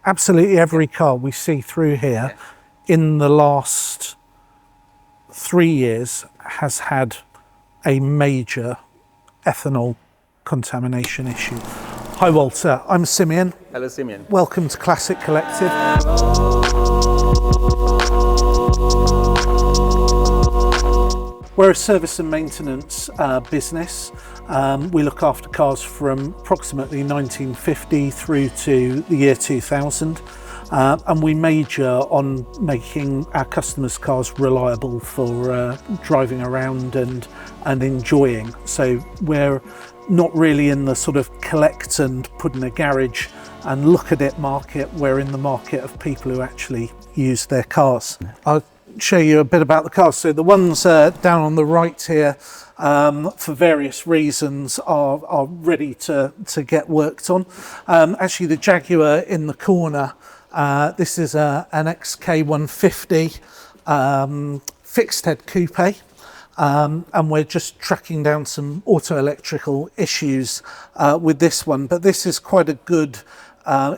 absolutely every car we see through here in the last 3 years has had a major ethanol contamination issue. Hi Walter, I'm Simeon. Hello Simeon. Welcome to Classic Collective. We're a service and maintenance business. We look after cars from approximately 1950 through to the year 2000. And we major on making our customers' cars reliable for driving around and enjoying. So we're not really in the sort of collect and put in a garage and look at it market. We're in the market of people who actually use their cars. I'll show you a bit about the cars. So the ones down on the right here, for various reasons, are ready to get worked on. Actually, the Jaguar in the corner, this is an XK150 fixed head coupe, and we're just tracking down some auto electrical issues with this one. But this is quite a good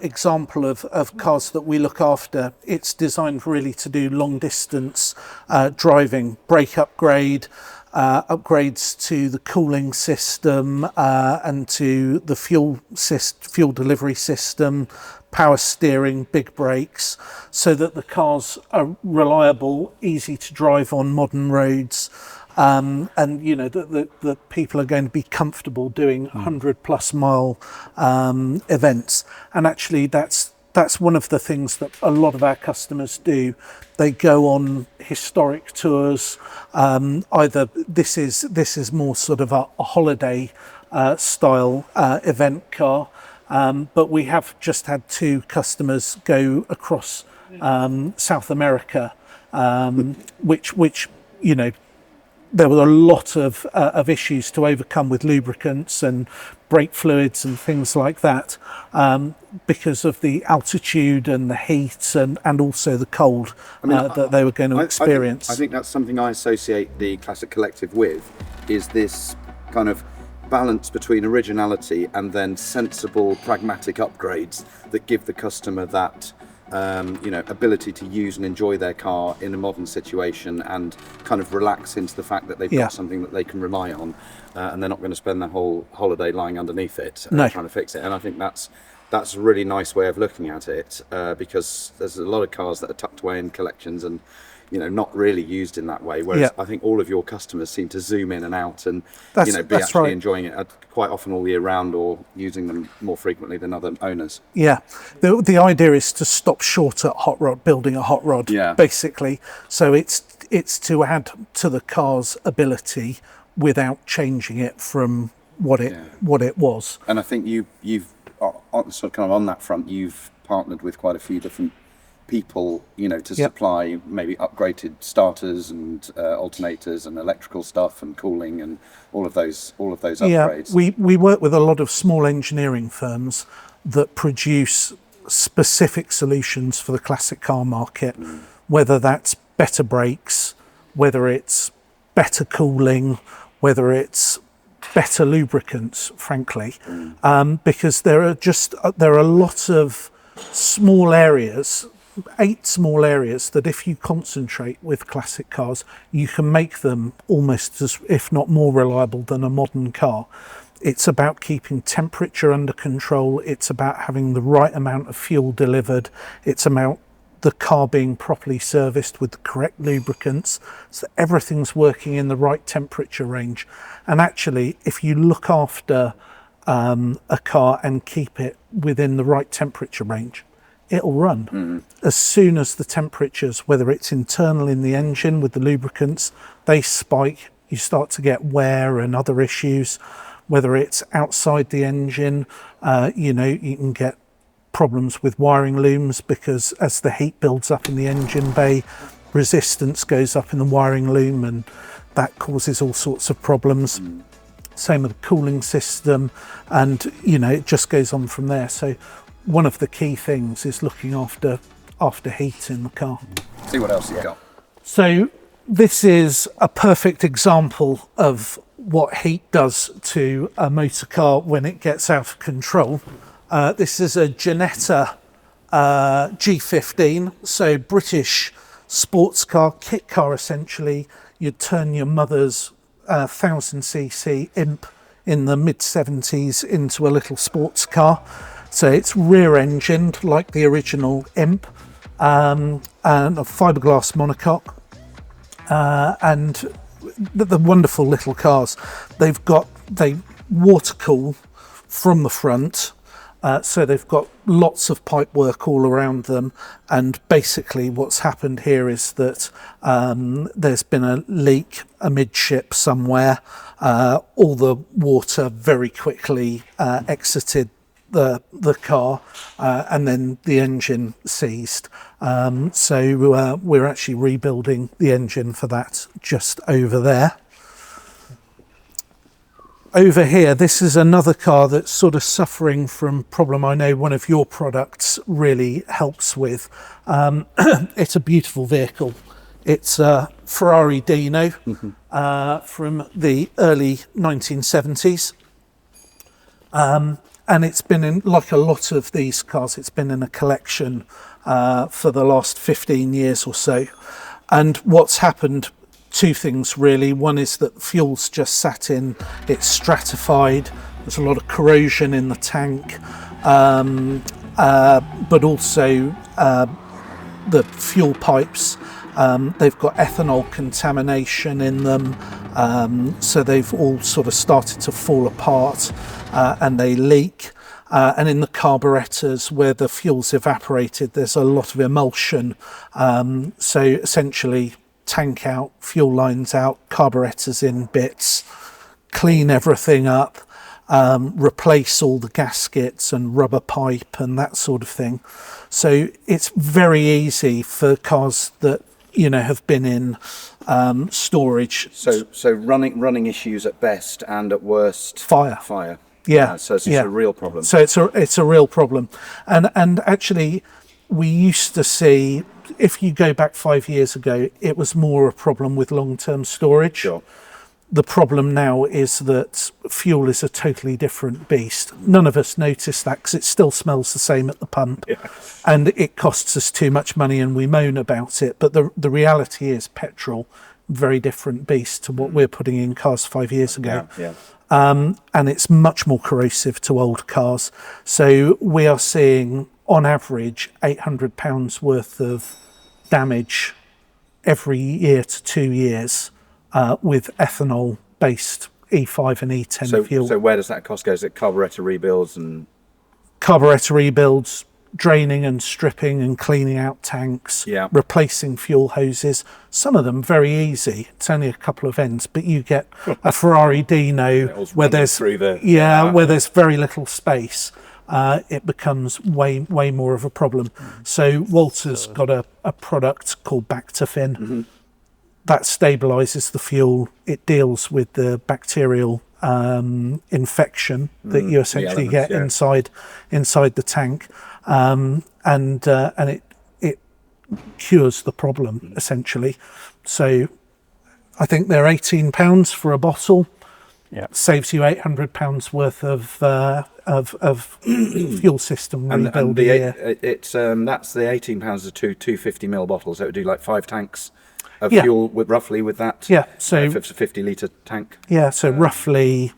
example of cars that we look after. It's designed really to do long distance driving, brake upgrade, upgrades to the cooling system and to the fuel delivery system, power steering, big brakes, so that the cars are reliable, easy to drive on modern roads. And you know the people are going to be comfortable doing 100+ mile events, and actually that's one of the things that a lot of our customers do. They go on historic tours. Either this is more sort of a holiday style event car, but we have just had 2 customers go across South America, which you know, there were a lot of issues to overcome with lubricants and brake fluids and things like that, because of the altitude and the heat and also the cold that they were going to experience. I think that's something I associate the Classic Collective with, is this kind of balance between originality and then sensible, pragmatic upgrades that give the customer that ability to use and enjoy their car in a modern situation and kind of relax into the fact that they've got something that they can rely on, and they're not going to spend their whole holiday lying underneath it trying to fix it. And I think that's a really nice way of looking at it, because there's a lot of cars that are tucked away in collections and not really used in that way, whereas I think all of your customers seem to zoom in and out and be actually enjoying it quite often all year round, or using them more frequently than other owners. The idea is to stop short at building a hot rod, basically. So it's to add to the car's ability without changing it from what it was. And I think you've sort of kind of on that front, you've partnered with quite a few different people, to supply maybe upgraded starters and alternators and electrical stuff and cooling and all of those upgrades. We work with a lot of small engineering firms that produce specific solutions for the classic car market, whether that's better brakes, whether it's better cooling, whether it's better lubricants, frankly, because there are lots of small areas, 8 small areas, that if you concentrate with classic cars, you can make them almost as, if not more reliable than a modern car. It's about keeping temperature under control. It's about having the right amount of fuel delivered. It's about the car being properly serviced with the correct lubricants, so that everything's working in the right temperature range. And actually, if you look after a car and keep it within the right temperature range, it'll run. As soon as the temperatures, whether it's internal in the engine with the lubricants, they spike, you start to get wear and other issues. Whether it's outside the engine, you can get problems with wiring looms, because as the heat builds up in the engine bay, resistance goes up in the wiring loom, and that causes all sorts of problems. Same with the cooling system, and it just goes on from there. So one of the key things is looking after heat in the car. See what else you've got. So this is a perfect example of what heat does to a motor car when it gets out of control. This is a Ginetta G15, so British sports car, kit car essentially. You'd turn your mother's 1000cc Imp in the mid-70s into a little sports car. So it's rear-engined like the original Imp, and a fiberglass monocoque, and the wonderful little cars. They water cool from the front, so they've got lots of pipe work all around them. And basically what's happened here is that there's been a leak amidship somewhere. All the water very quickly exited the car, and then the engine seized. So we're actually rebuilding the engine for that just over there. Over here, this is another car that's sort of suffering from problem I know one of your products really helps with. It's a beautiful vehicle. It's a Ferrari Dino from the early 1970s. And it's been in, like a lot of these cars, it's been in a collection for the last 15 years or so. And what's happened, two things really. One is that fuel's just sat in, it's stratified, there's a lot of corrosion in the tank, but also the fuel pipes, they've got ethanol contamination in them, so they've all sort of started to fall apart, and they leak. And in the carburetors where the fuel's evaporated, there's a lot of emulsion, so essentially tank out, fuel lines out, carburetors in bits, clean everything up, replace all the gaskets and rubber pipe and that sort of thing. So it's very easy for cars that have been in storage. So running issues at best, and at worst fire. Yeah. So it's a real problem. So it's a real problem, and actually, we used to see, if you go back 5 years ago, it was more a problem with long-term storage. Sure. The problem now is that fuel is a totally different beast. None of us notice that because it still smells the same at the pump, and it costs us too much money, and we moan about it. But the reality is, petrol, very different beast to what we're putting in cars 5 years ago. And it's much more corrosive to old cars. So we are seeing, on average, £800 worth of damage every year to 2 years with ethanol-based E5 and E10 fuel. So where does that cost go? Is it carburetor rebuilds and... Carburetor rebuilds, draining and stripping and cleaning out tanks, replacing fuel hoses. Some of them very easy. It's only a couple of ends, but you get a Ferrari Dino where there's where there's very little space. It becomes way more of a problem. So Walter's got a product called Bactafin that stabilizes the fuel. It deals with the bacterial infection that you essentially get inside the tank, and it cures the problem essentially. So I think they're £18 for a bottle. Saves you £800 worth of fuel system rebuild a year. It's that's the £18 of 250ml bottles. So it would do like 5 tanks of fuel with that. So if it's a 50-litre tank. So roughly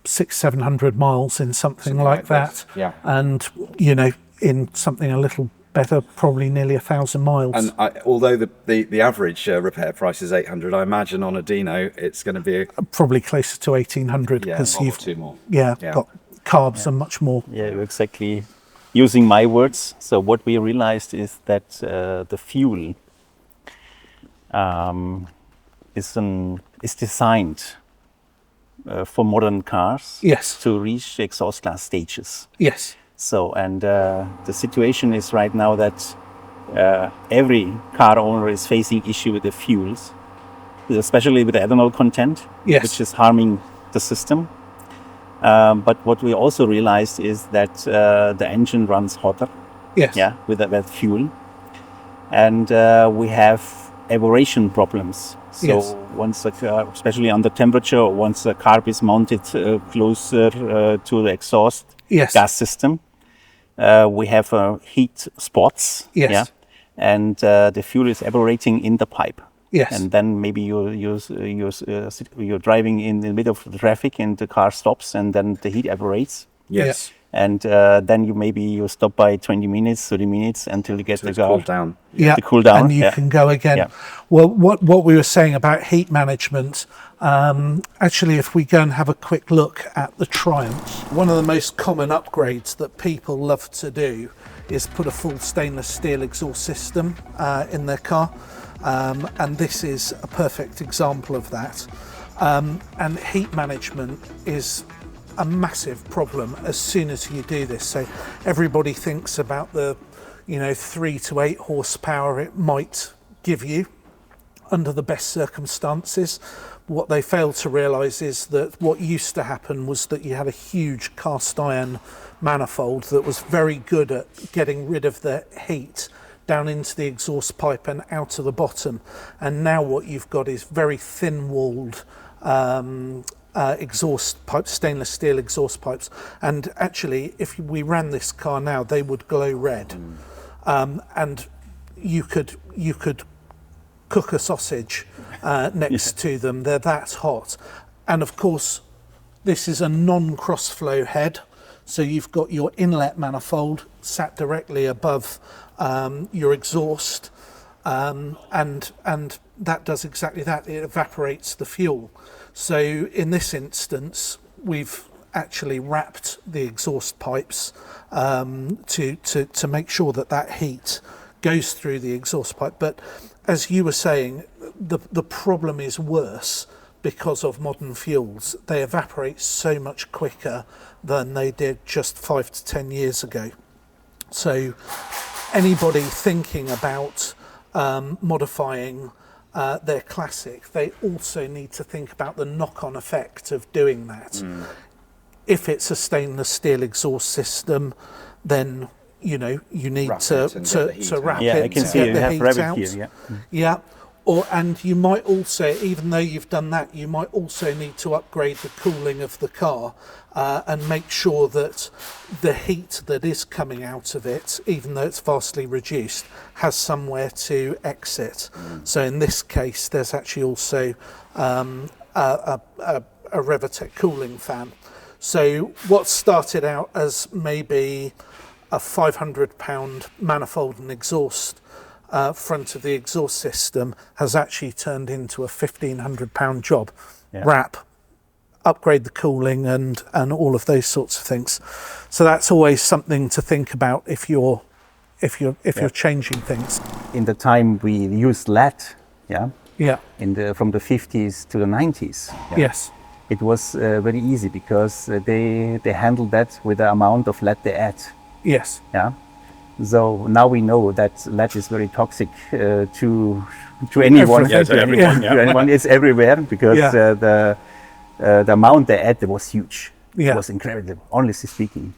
600-700 miles in something like that. And in something a little better, probably nearly 1,000 miles. And although the average repair price is 800, I imagine on a Dino it's going to be probably closer to 1,800 because you've got carbs and much more. You're exactly using my words. So what we realized is that the fuel is designed for modern cars to reach the exhaust gas stages. So, and the situation is right now that every car owner is facing issue with the fuels, especially with the ethanol content, which is harming the system. But what we also realized is that the engine runs hotter with that fuel. And we have aeration problems. So once the car, especially under temperature, once the carb is mounted closer to the exhaust gas system, we have heat spots. Yes. Yeah, and the fuel is evaporating in the pipe. Yes. And then maybe you're driving in the middle of the traffic and the car stops, and then the heat evaporates. Yes. And then you stop by 20 minutes, 30 minutes until you get the car cooled down. Yeah, to cool down. And you can go again. Yeah. Well, what we were saying about heat management, actually, if we go and have a quick look at the Triumph, one of the most common upgrades that people love to do is put a full stainless steel exhaust system in their car. And this is a perfect example of that. And heat management is a massive problem as soon as you do this. So everybody thinks about the 3 to 8 horsepower it might give you under the best circumstances. What they fail to realise is that what used to happen was that you had a huge cast iron manifold that was very good at getting rid of the heat down into the exhaust pipe and out of the bottom. And now what you've got is very thin-walled exhaust pipes, stainless steel exhaust pipes. And actually, if we ran this car now, they would glow red. And you could cook a sausage next to them. They're that hot. And of course, this is a non-cross-flow head. So you've got your inlet manifold sat directly above your exhaust, and that does exactly that. It evaporates the fuel. So in this instance, we've actually wrapped the exhaust pipes to make sure that heat goes through the exhaust pipe. But as you were saying, the problem is worse because of modern fuels. They evaporate so much quicker than they did just 5 to 10 years ago. So anybody thinking about modifying their Classic, they also need to think about the knock-on effect of doing that. If it's a stainless steel exhaust system, then you need to wrap it I can to see get you the have heat rabbit out. here. Yeah. And you might also, even though you've done that, you might also need to upgrade the cooling of the car and make sure that the heat that is coming out of it, even though it's vastly reduced, has somewhere to exit. So in this case, there's actually also a Revitec cooling fan. So what started out as maybe a £500 manifold and exhaust front of the exhaust system has actually turned into a £1,500 job. Wrap, upgrade the cooling, and all of those sorts of things. So that's always something to think about if you're changing things. In the time we used lead, from the 50s to the 90s. Yes. It was very easy because they handled that with the amount of lead they add. Yes. Yeah. So now we know that lead is very toxic to anyone. To everyone. To anyone. It's everywhere because the amount they add was huge. It was incredible, honestly speaking.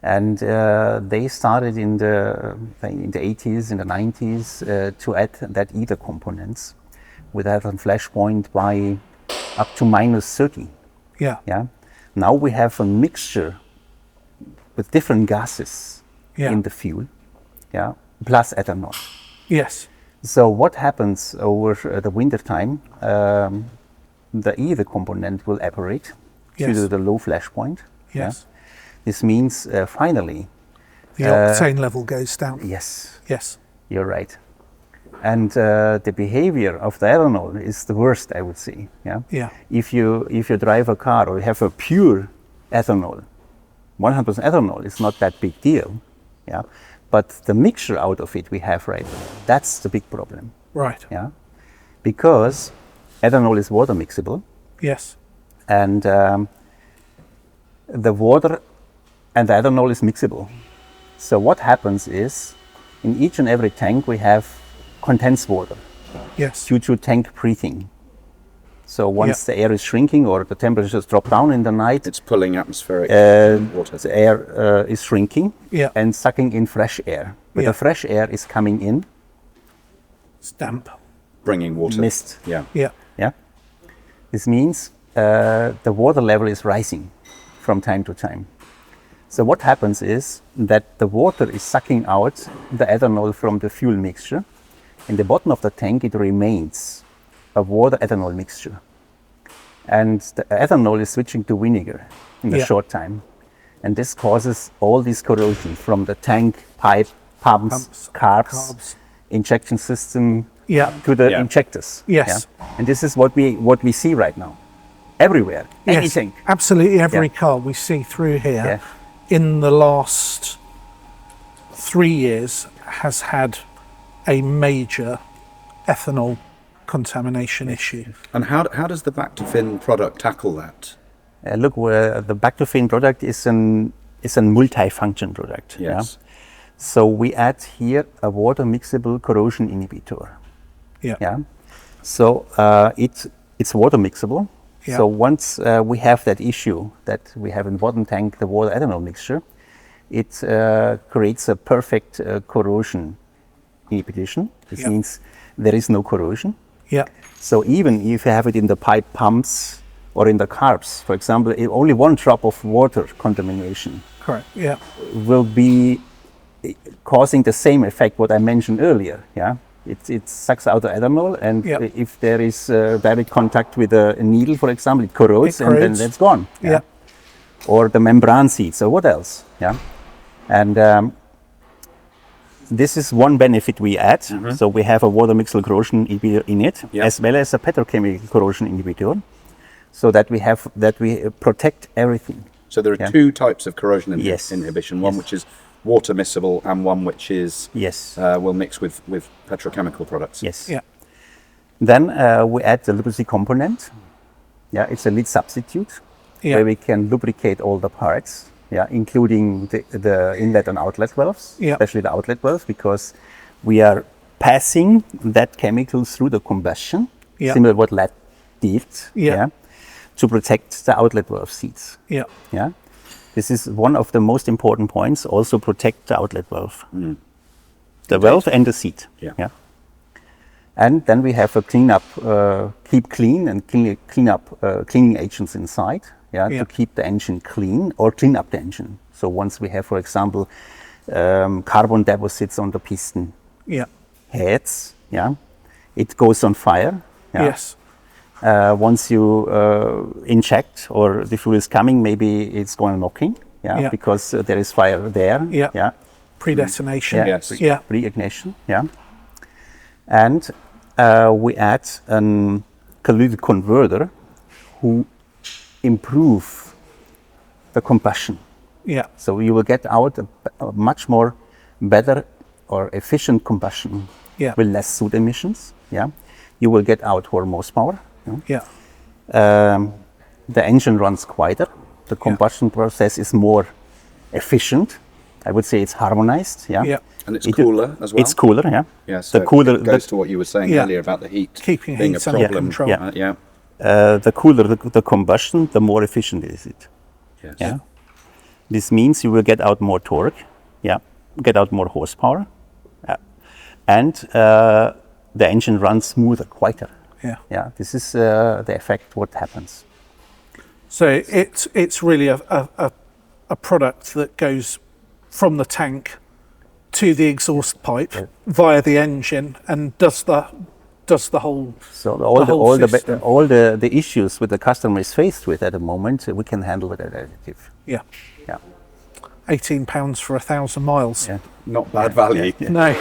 And they started in the 80s, in the 90s to add that ether components with that flash point by up to -30. Yeah. Now we have a mixture with different gases in the fuel, plus ethanol. Yes. So what happens over the winter time? The ether component will evaporate due to the low flash point. Yes. This means finally the octane level goes down. Yes. Yes. You're right. And the behavior of the ethanol is the worst, I would say. Yeah. If you drive a car or you have a pure ethanol, 100% ethanol is not that big deal. Yeah. But the mixture out of it we have right now, that's the big problem. Right. Yeah. Because ethanol is water mixable. Yes. And the water and the ethanol is mixable. So what happens is in each and every tank we have condensed water. Yes. Due to tank breathing. So once the air is shrinking or the temperatures drop down in the night, it's pulling atmospheric water. The air is shrinking and sucking in fresh air. But the fresh air is coming in. It's damp. Bringing water. Mist. Yeah. This means the water level is rising from time to time. So what happens is that the water is sucking out the ethanol from the fuel mixture. In the bottom of the tank, it remains a water-ethanol mixture. And the ethanol is switching to vinegar in a short time. And this causes all this corrosion from the tank, pipe, pumps, carbs, injection system to the injectors. Yes. Yeah? And this is what we see right now. Everywhere, anything. Absolutely every car we see through here in the last 3 years has had a major ethanol contamination issue. And how does the Back-to-Fin product tackle that? Look, the Back-to-Fin product is a multi-function product. Yes. Yeah? So we add here a water mixable corrosion inhibitor. Yeah. So it's water mixable. Yeah. So once we have that issue that we have in the bottom tank, the water ethanol mixture, it creates a perfect corrosion inhibition. This means there is no corrosion. Yeah. So even if you have it in the pipe pumps or in the carbs, for example, only one drop of water contamination will be causing the same effect what I mentioned earlier. Yeah. It sucks out the ethanol, and if there is direct contact with a needle, for example, it corrodes, and then it's gone. Yeah. Or the membrane seats, or what else? Yeah. And this is one benefit we add. So we have a water mixable corrosion inhibitor in it, as well as a petrochemical corrosion inhibitor, so that we protect everything. So there are two types of corrosion inhibition. One which is water miscible, and one which is will mix with petrochemical products. Yes. Yeah. Then we add the lubricity component. Yeah, it's a lead substitute where we can lubricate all the parts. Yeah, including the inlet and outlet valves, especially the outlet valves, because we are passing that chemical through the combustion, similar to what lead did. To protect the outlet valve seats. Yeah. This is one of the most important points. Also protect the outlet valve, the valve and the seat. Yeah. And then we have a cleanup, keep clean and clean up cleaning agents inside. To keep the engine clean or clean up the engine. So once we have, for example, carbon deposits on the piston heads, it goes on fire. Yes. Once you inject or the fuel is coming, maybe it's going knocking, because there is fire there. Pre-detonation. Pre-ignition. And we add a catalytic converter who improve the combustion. So you will get out a much more better or efficient combustion with less soot emissions. You will get out more horsepower. The engine runs quieter. The combustion process is more efficient. I would say it's harmonized. And it's cooler as well. It's cooler. So it goes to what you were saying earlier about the heat keeping being heat a problem. The cooler the combustion, the more efficient is it. This means you will get out more torque, get out more horsepower, and the engine runs smoother, quieter. This is the effect what happens. So it's really a product that goes from the tank to the exhaust pipe via the engine and does the whole. So all the issues with the customer is faced with at the moment, we can handle with that additive. £18 for 1,000 miles. Not bad value. No.